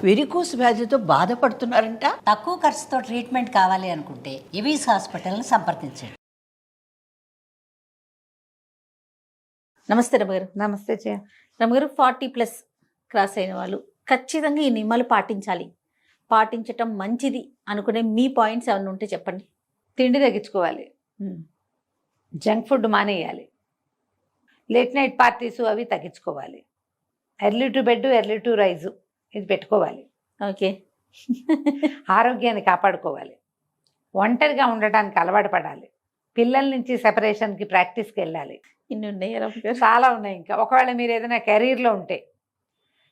Varicose వ్యాధితో బాధపడుతున్నారంట. తక్కువ ఖర్చుతో ట్రీట్మెంట్ కావాలి అనుకుంటే ఎవిస్ హాస్పిటల్ని సంప్రదించండి. నమస్తే రమగారు. నమస్తే చే రమగారు, 40+ క్రాస్ అయిన వాళ్ళు ఖచ్చితంగా ఈ నియమాలు పాటించటం మంచిది అనుకునే మీ పాయింట్స్ ఏమైనా ఉంటే చెప్పండి. తిండి తగ్గించుకోవాలి, జంక్ ఫుడ్ మానేయాలి, లేట్ నైట్ పార్టీస్ అవి తగ్గించుకోవాలి, early to bed early to rise ఇది పెట్టుకోవాలి. ఓకే. ఆరోగ్యాన్ని కాపాడుకోవాలి, ఒంటరిగా ఉండటానికి అలవాటు పడాలి, పిల్లల నుంచి సెపరేషన్కి ప్రాక్టీస్కి వెళ్ళాలి. ఇన్ని ఉన్నాయి రమగారు. చాలా ఉన్నాయి. ఇంకా ఒకవేళ మీరు ఏదైనా కెరీర్లో ఉంటే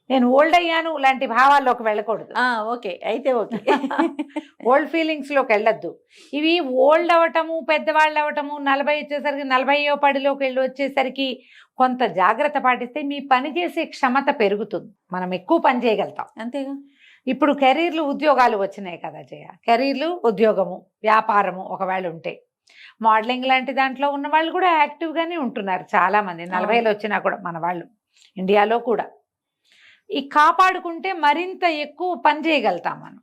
నేను ఓల్డ్ అయ్యాను లాంటి భావాల్లోకి వెళ్ళకూడదు. ఓకే, అయితే ఓకే. ఓల్డ్ ఫీలింగ్స్లోకి వెళ్ళొద్దు. ఇవి ఓల్డ్ అవ్వటము, పెద్దవాళ్ళు అవ్వటము, 40 వచ్చేసరికి 40వ పడిలోకి వెళ్ళి వచ్చేసరికి కొంత జాగ్రత్త పాటిస్తే మీ పని చేసే క్షమత పెరుగుతుంది, మనం ఎక్కువ పని చేయగలుగుతాం. అంతేగా. ఇప్పుడు కెరీర్లు ఉద్యోగాలు వచ్చినాయి కదా జయ, కెరీర్లు ఉద్యోగము వ్యాపారము ఒకవేళ ఉంటే మోడలింగ్ లాంటి దాంట్లో ఉన్న వాళ్ళు కూడా యాక్టివ్గానే ఉంటున్నారు చాలామంది. 40లో వచ్చినా కూడా మన వాళ్ళు ఇండియాలో కూడా ఈ కాపాడుకుంటే మరింత ఎక్కువ పని చేయగలుగుతాం మనం.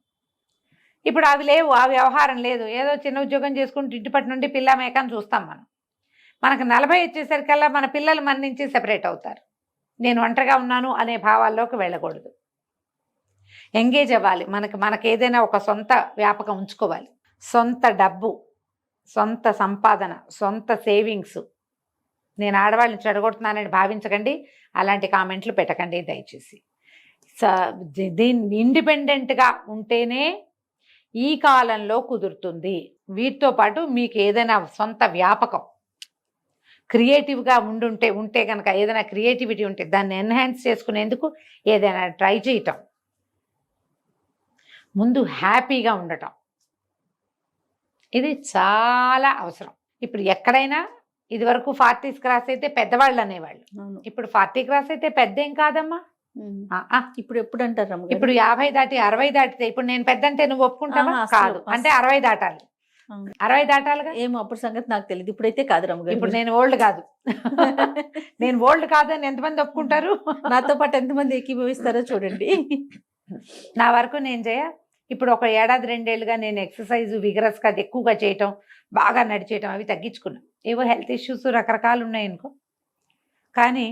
ఇప్పుడు అవి లేవు, ఆ వ్యవహారం లేదు, ఏదో చిన్న ఉద్యోగం చేసుకుంటూ ఇంటిపటి నుండి పిల్ల మేకని చూస్తాం మనం. మనకు 40 వచ్చేసరికల్లా మన పిల్లలు మన నుంచి సెపరేట్ అవుతారు. నేను ఒంటరిగా ఉన్నాను అనే భావాల్లోకి వెళ్ళకూడదు, ఎంగేజ్ అవ్వాలి. మనకు ఏదైనా ఒక సొంత వ్యాపకం ఉంచుకోవాలి, సొంత డబ్బు, సొంత సంపాదన, సొంత సేవింగ్స్. నేను ఆడవాళ్ళని చెడగొడుతున్నానని భావించకండి, అలాంటి కామెంట్లు పెట్టకండి దయచేసి. దీన్ని ఇండిపెండెంట్గా ఉంటేనే ఈ కాలంలో కుదురుతుంది. వీటితో పాటు మీకు ఏదైనా సొంత వ్యాపకం క్రియేటివ్గా ఉంటే కనుక ఏదైనా క్రియేటివిటీ ఉంటే దాన్ని ఎన్హాన్స్ చేసుకునేందుకు ఏదైనా ట్రై చేయటం, ముందు హ్యాపీగా ఉండటం, ఇది చాలా అవసరం. ఇప్పుడు ఎక్కడైనా ఇదివరకు 40s క్రాస్ అయితే పెద్దవాళ్ళు అనేవాళ్ళు, ఇప్పుడు 40 క్రాస్ అయితే పెద్ద ఏం కాదమ్మా. ఇప్పుడు ఎప్పుడు అంటారు రమగారు? ఇప్పుడు 50 దాటి 60 దాటితే ఇప్పుడు నేను పెద్ద అంటే నువ్వు ఒప్పుకుంటావా? కాదు, అంటే 60 దాటాలి. 60 దాటాలిగా. ఏమో అప్పుడు సంగతి నాకు తెలియదు, ఇప్పుడైతే కాదు రమగారు. ఇప్పుడు నేను ఓల్డ్ కాదు. నేను ఓల్డ్ కాదని ఎంతమంది ఒప్పుకుంటారు? నాతో పాటు ఎంతమంది ఏకీభవిస్తారో చూడండి. నా వరకు నేను ఇప్పుడు ఒక ఏడాది 2 ఏళ్ళుగా నేను ఎక్సర్సైజ్ విగరస్గా ఎక్కువగా చేయటం, బాగా నడిచేయటం అవి తగ్గించుకున్నాను. ఏవో హెల్త్ ఇష్యూస్ రకరకాలు ఉన్నాయి అనుకో, కానీ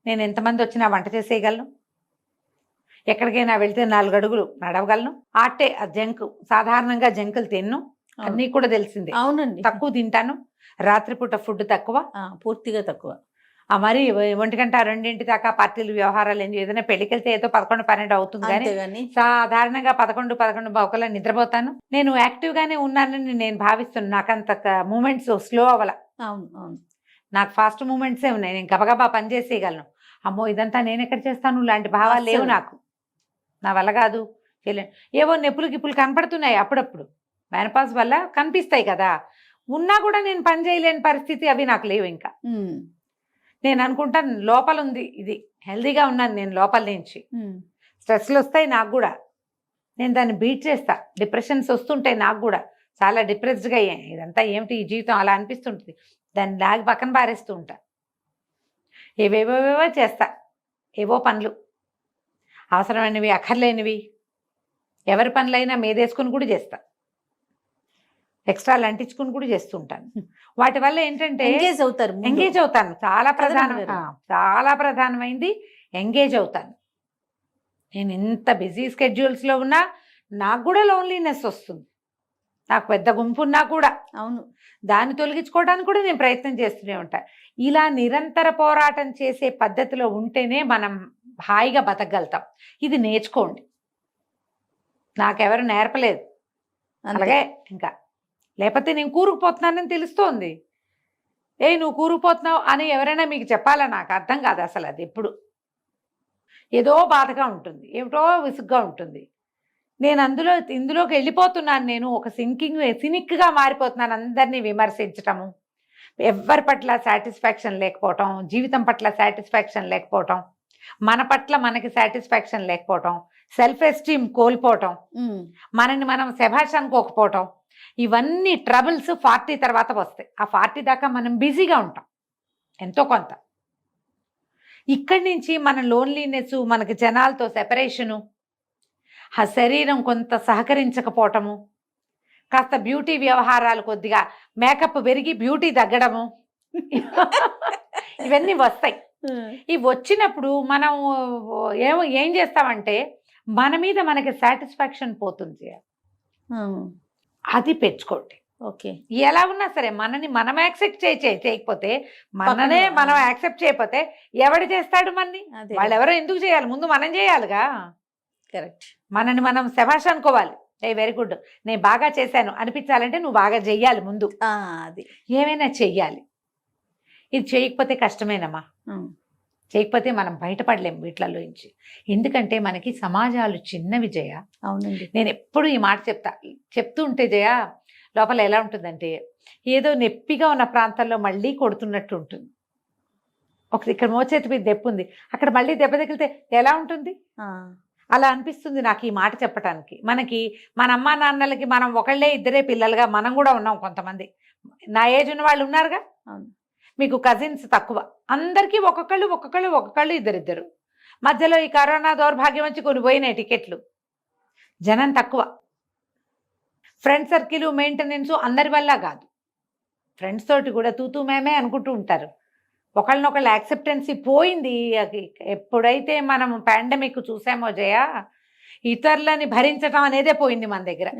నేను ఎంతమంది వచ్చినా వంట చేసేయగలను, ఎక్కడికైనా వెళ్తే 4 అడుగులు నడవగలను. జంక్ సాధారణంగా జంకులు తిన్ను, అన్నీ కూడా తెలిసిందే. అవునండి, తక్కువ తింటాను, రాత్రిపూట ఫుడ్ తక్కువ, పూర్తిగా తక్కువ. మరి 1 గంట 2 దాకా పార్టీలు వ్యవహారాలు ఏదైనా పెళ్లికి వెళ్తే ఏదో 11, 12 అవుతుంది, కానీ సాధారణంగా 11, 11 ఒకలా నిద్రపోతాను. నేను యాక్టివ్గానే ఉన్నానని నేను భావిస్తున్నాను. నాకు అంత మూమెంట్స్ స్లో అవ్వాల. అవును, నాకు ఫాస్ట్ మూమెంట్సే ఉన్నాయి, నేను గబగబా పని చేసేయగలను. అమ్మో ఇదంతా నేను ఎక్కడ చేస్తాను లాంటి భావాలు లేవు నాకు, నా వల్ల కాదు, చేయలేను. ఏవో నెప్పులు గిప్పులు కనపడుతున్నాయి అప్పుడప్పుడు, మెనపాజ్ వల్ల కనిపిస్తాయి కదా, ఉన్నా కూడా నేను పని చేయలేని పరిస్థితి అవి నాకు లేవు. ఇంకా నేను అనుకుంటాను లోపల ఉంది, ఇది హెల్దీగా ఉన్నాను నేను లోపల నుంచి. స్ట్రెస్లు వస్తాయి నాకు కూడా, నేను దాన్ని బీట్ చేస్తా. డిప్రెషన్స్ వస్తుంటాయి నాకు కూడా, చాలా డిప్రెస్డ్గా ఇదంతా ఏమిటి ఈ జీవితం అలా అనిపిస్తుంటుంది, దాన్ని లాగి పక్కన పారేస్తూ ఉంటా. ఏవేవేవో చేస్తా, ఏవో పనులు అవసరమైనవి అక్కర్లేనివి, ఎవరి పనులైనా మీదేసుకుని కూడా చేస్తా, ఎక్స్ట్రాలు అంటించుకుని కూడా చేస్తూ ఉంటాను. వాటి వల్ల ఏంటంటే ఎంగేజ్ అవుతాను. చాలా ప్రధానమైంది ఎంగేజ్ అవుతాను. నేను ఎంత బిజీ స్కెడ్యూల్స్లో ఉన్నా నాకు కూడా లోన్లీనెస్ వస్తుంది, నాకు పెద్ద గుంపు ఉన్నా కూడా. అవును, దాన్ని తొలగించుకోవడానికి కూడా నేను ప్రయత్నం చేస్తూనే ఉంటాను. ఇలా నిరంతర పోరాటం చేసే పద్ధతిలో ఉంటేనే మనం హాయిగా బతకగలుగుతాం. ఇది నేర్చుకోండి, నాకెవరు నేర్పలేదు. అలాగే ఇంకా లేకపోతే నేను కూరుకుపోతున్నానని తెలుస్తోంది. నువ్వు కూరుకుపోతున్నావు అని ఎవరైనా మీకు చెప్పాలా? నాకు అర్థం కాదు అసలు. అది ఎప్పుడు ఏదో బాధగా ఉంటుంది, ఏమిటో విసుగ్గా ఉంటుంది. నేను ఇందులోకి వెళ్ళిపోతున్నాను. నేను ఒక సినిక్గా మారిపోతున్నాను. అందరినీ విమర్శించటము, ఎవరి పట్ల సాటిస్ఫాక్షన్ లేకపోవటం, జీవితం పట్ల సాటిస్ఫాక్షన్ లేకపోవటం, మన పట్ల మనకి సాటిస్ఫాక్షన్ లేకపోవటం, సెల్ఫ్ ఎస్టీమ్ కోల్పోవటం, మనని మనం శభాష్ అనుకోకపోవటం, ఇవన్నీ ట్రబుల్స్ 40 తర్వాత వస్తాయి. ఆ 40 దాకా మనం బిజీగా ఉంటాం ఎంతో కొంత. ఇక్కడి నుంచి మన లోన్లీనెస్, మనకి జనాలతో సెపరేషను, ఆ శరీరం కొంత సహకరించకపోవటము, కాస్త బ్యూటీ వ్యవహారాలు కొద్దిగా మేకప్ పెరిగి బ్యూటీ తగ్గడము ఇవన్నీ వస్తాయి. ఇవి వచ్చినప్పుడు మనం ఏం చేస్తామంటే మన మీద మనకి సాటిస్ఫాక్షన్ పోతుంది. అది పెంచుకోండి. ఓకే, ఎలా ఉన్నా సరే మనని మనం యాక్సెప్ట్ చేయకపోతే, మననే మనం యాక్సెప్ట్ చేయకపోతే ఎవడు చేస్తాడు మనని? వాళ్ళు ఎవరో ఎందుకు చేయాలి? ముందు మనం చేయాలిగా. కరెక్ట్. మనని మనం శభాష్ అనుకోవాలి. వెరీ గుడ్, నేను బాగా చేశాను అనిపించాలంటే నువ్వు బాగా చెయ్యాలి ముందు. అది ఏమైనా చెయ్యాలి. ఇది చేయకపోతే కష్టమేనమ్మా. చేయకపోతే మనం బయటపడలేము వీటిలలో నుంచి. ఎందుకంటే మనకి సమాజాలు చిన్నవి జయ. అవునండి, నేను ఎప్పుడు ఈ మాట చెప్తూ ఉంటే జయ లోపల ఎలా ఉంటుందంటే ఏదో నొప్పిగా ఉన్న ప్రాంతాల్లో మళ్ళీ కొడుతున్నట్టు ఉంటుంది. ఇక్కడ మోచేతి మీద దెబ్బ ఉంది, అక్కడ మళ్ళీ దెబ్బ తగిలితే ఎలా ఉంటుంది? అలా అనిపిస్తుంది నాకు ఈ మాట చెప్పటానికి. మనకి మన అమ్మా నాన్నలకి మనం ఒకళ్ళే ఇద్దరే పిల్లలుగా మనం కూడా ఉన్నాం. కొంతమంది నా ఏజ్ ఉన్న వాళ్ళు ఉన్నారుగా. మీకు కజిన్స్ తక్కువ, అందరికీ ఒక్కొక్కళ్ళు ఇద్దరిద్దరు. మధ్యలో ఈ కరోనా దౌర్భాగ్యం వచ్చి కొన్ని పోయినాయి టికెట్లు, జనం తక్కువ. ఫ్రెండ్ సర్కిల్ మెయింటెనెన్స్ అందరి వల్ల కాదు, ఫ్రెండ్స్ తోటి కూడా తూతూ మేమే అనుకుంటూ ఉంటారు. ఒకళ్ళనొకళ్ళు యాక్సెప్టెన్సీ పోయింది. ఎప్పుడైతే మనం పాండమిక్ చూసామో జయ, ఇతరులని భరించటం అనేదే పోయింది మన దగ్గర.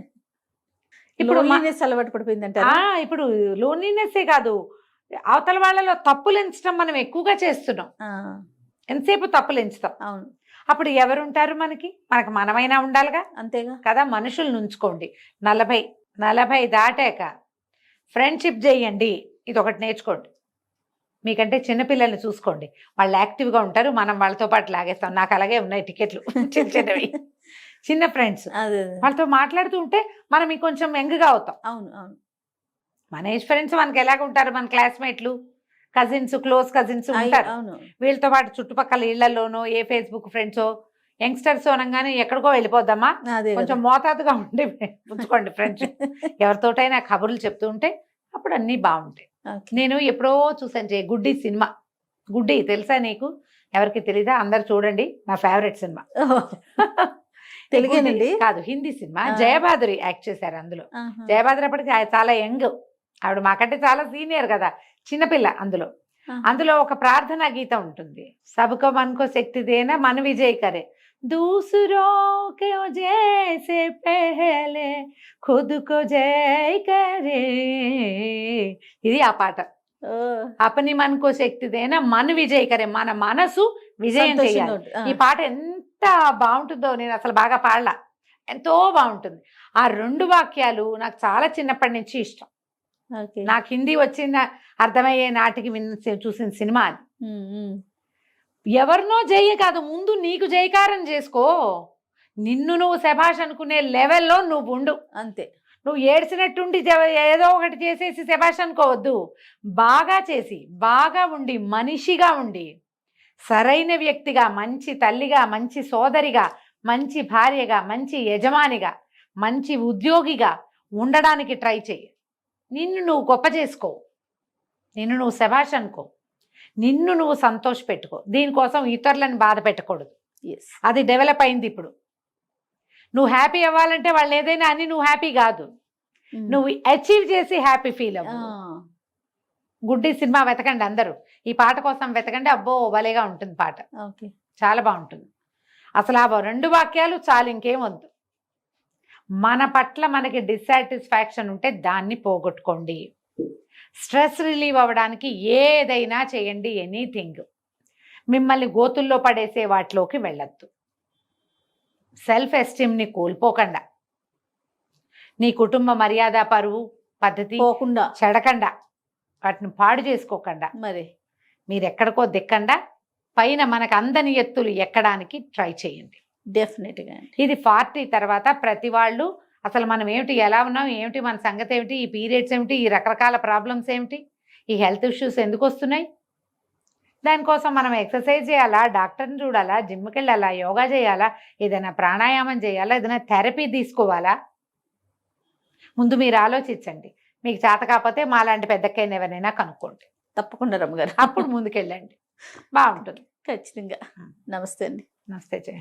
ఇప్పుడు అలవాటు పడిపోయిందంట. ఇప్పుడు లోన్లీనెస్సే కాదు, అవతల వాళ్ళలో తప్పులు ఎంచడం మనం ఎక్కువగా చేస్తున్నాం. ఎంతసేపు తప్పులు ఎంచుతాం. అవును. అప్పుడు ఎవరుంటారు మనకి మనమైనా ఉండాలిగా. అంతేగా కదా. మనుషులు నుంచుకోండి. 40 దాటాక ఫ్రెండ్షిప్ చేయండి. ఇది ఒకటి నేర్చుకోండి. మీకంటే చిన్నపిల్లల్ని చూసుకోండి, వాళ్ళు యాక్టివ్గా ఉంటారు, మనం వాళ్ళతో పాటు లాగేస్తాం. నాకు అలాగే ఉన్నాయి టికెట్లు, చిన్నవి చిన్న ఫ్రెండ్స్. వాళ్ళతో మాట్లాడుతూ ఉంటే మనం ఇంకొంచెం యంగ్గా అవుతాం. అవును అవును. మన ఏజ్ ఫ్రెండ్స్ మనకి ఎలాగ ఉంటారు? మన క్లాస్మేట్లు, కజిన్స్, క్లోజ్ కజిన్స్ ఉంటారు. వీళ్ళతో పాటు చుట్టుపక్కల ఇళ్లలోనో ఏ ఫేస్బుక్ ఫ్రెండ్సో యంగ్స్టర్స్ అనగానే ఎక్కడికో వెళ్ళిపోద్దామా. కొంచెం మోతాదుగా ఉండి ఉంచుకోండి ఫ్రెండ్షిప్. ఎవరితోటైనా కబుర్లు చెప్తూ ఉంటే అప్పుడు అన్నీ బాగుంటాయి. నేను ఎప్పుడో చూసాను గుడ్డి సినిమా. గుడ్డి తెలుసా నీకు? ఎవరికి తెలీదా? అందరు చూడండి, నా ఫేవరెట్ సినిమా. తెలుగేనండి కాదు, హిందీ సినిమా. జయబాదురి యాక్ట్ చేశారు అందులో. జయబాదురి అప్పటికి చాలా యంగ్, ఆవిడ మాకంటే చాలా సీనియర్ కదా, చిన్నపిల్ల. అందులో ఒక ప్రార్థనా గీతం ఉంటుంది. సబ్కో మన్కో శక్తి దేనా మన విజయ్ కరే, दूसरों के जैसे पहले खुद को जय करे. ఇది ఆ పాట. అపని మనకో శక్తి దేనా మన విజయ్ కరే, మన మనసు విజయం చేయాలి. ఈ పాట ఎంత బాగుంటుందో, నేను అసలు బాగా పాడలా, ఎంతో బాగుంటుంది. ఆ 2 వాక్యాలు నాకు చాలా చిన్నప్పటి నుంచి ఇష్టం. నాకు హిందీ వచ్చిన అర్థమయ్యే నాటికి చూసిన సినిమా అది. ఎవరినో జయ కాదు, ముందు నీకు జయకారం చేసుకో. నిన్ను నువ్వు శభాష్ అనుకునే లెవెల్లో నువ్వు ఉండు. అంతే. నువ్వు ఏడ్చినట్టుండి ఏదో ఒకటి చేసేసి శభాష్ అనుకోవద్దు. బాగా చేసి, బాగా ఉండి, మనిషిగా ఉండి, సరైన వ్యక్తిగా, మంచి తల్లిగా, మంచి సోదరిగా, మంచి భార్యగా, మంచి యజమానిగా, మంచి ఉద్యోగిగా ఉండడానికి ట్రై చెయ్యి. నిన్ను నువ్వు గొప్ప చేసుకో, నిన్ను నువ్వు శభాష్ అనుకో, నిన్ను నువ్వు సంతోష పెట్టుకో. దీనికోసం ఇతరులను బాధ పెట్టకూడదు. అది డెవలప్ అయింది ఇప్పుడు. నువ్వు హ్యాపీ అవ్వాలంటే వాళ్ళు ఏదైనా అని నువ్వు హ్యాపీ కాదు, నువ్వు అచీవ్ చేసి హ్యాపీ ఫీల్ అవ్వు. గుడ్డి సినిమా వెతకండి అందరూ, ఈ పాట కోసం వెతకండి. అబ్బో భలేగా ఉంటుంది పాట, చాలా బాగుంటుంది. అసలు ఆ 2 వాక్యాలు చాలు, ఇంకేం వద్దు. మన పట్ల మనకి డిస్సాటిస్ఫాక్షన్ ఉంటే దాన్ని పోగొట్టుకోండి. స్ట్రెస్ రిలీవ్ అవ్వడానికి ఏదైనా చేయండి, ఎనీథింగ్. మిమ్మల్ని గోతుల్లో పడేసే వాటిలోకి వెళ్ళొద్దు. సెల్ఫ్ ఎస్టీమ్ని కోల్పోకుండా, నీ కుటుంబ మర్యాద, పరువు, పద్ధతి పోకుండా, చెడకుండా, వాటిని పాడు చేసుకోకుండా, మరి మీరు ఎక్కడికో దిక్కండా పైన మనకు అందని ఎత్తులు ఎక్కడానికి ట్రై చేయండి. డెఫినెట్గా. ఇది 40 తర్వాత ప్రతి వాళ్ళు అసలు మనం ఏమిటి, ఎలా ఉన్నాం, ఏమిటి మన సంగతి ఏమిటి, ఈ పీరియడ్స్ ఏమిటి, ఈ రకరకాల ప్రాబ్లమ్స్ ఏమిటి, ఈ హెల్త్ ఇష్యూస్ ఎందుకు వస్తున్నాయి, దానికోసం మనం ఎక్సర్సైజ్ చేయాలా, డాక్టర్ని చూడాలా, జిమ్కి వెళ్ళాలా, యోగా చేయాలా, ఏదైనా ప్రాణాయామం చేయాలా, ఏదైనా థెరపీ తీసుకోవాలా? ముందు మీరు ఆలోచించండి. మీకు చేత కాకపోతే మాలాంటి పెద్దక్కైనా ఎవరైనా కనుక్కోండి, తప్పకుండా రమ్మగారు. అప్పుడు ముందుకెళ్ళండి, బాగుంటుంది. ఖచ్చితంగా. నమస్తే అండి. నమస్తే జయ.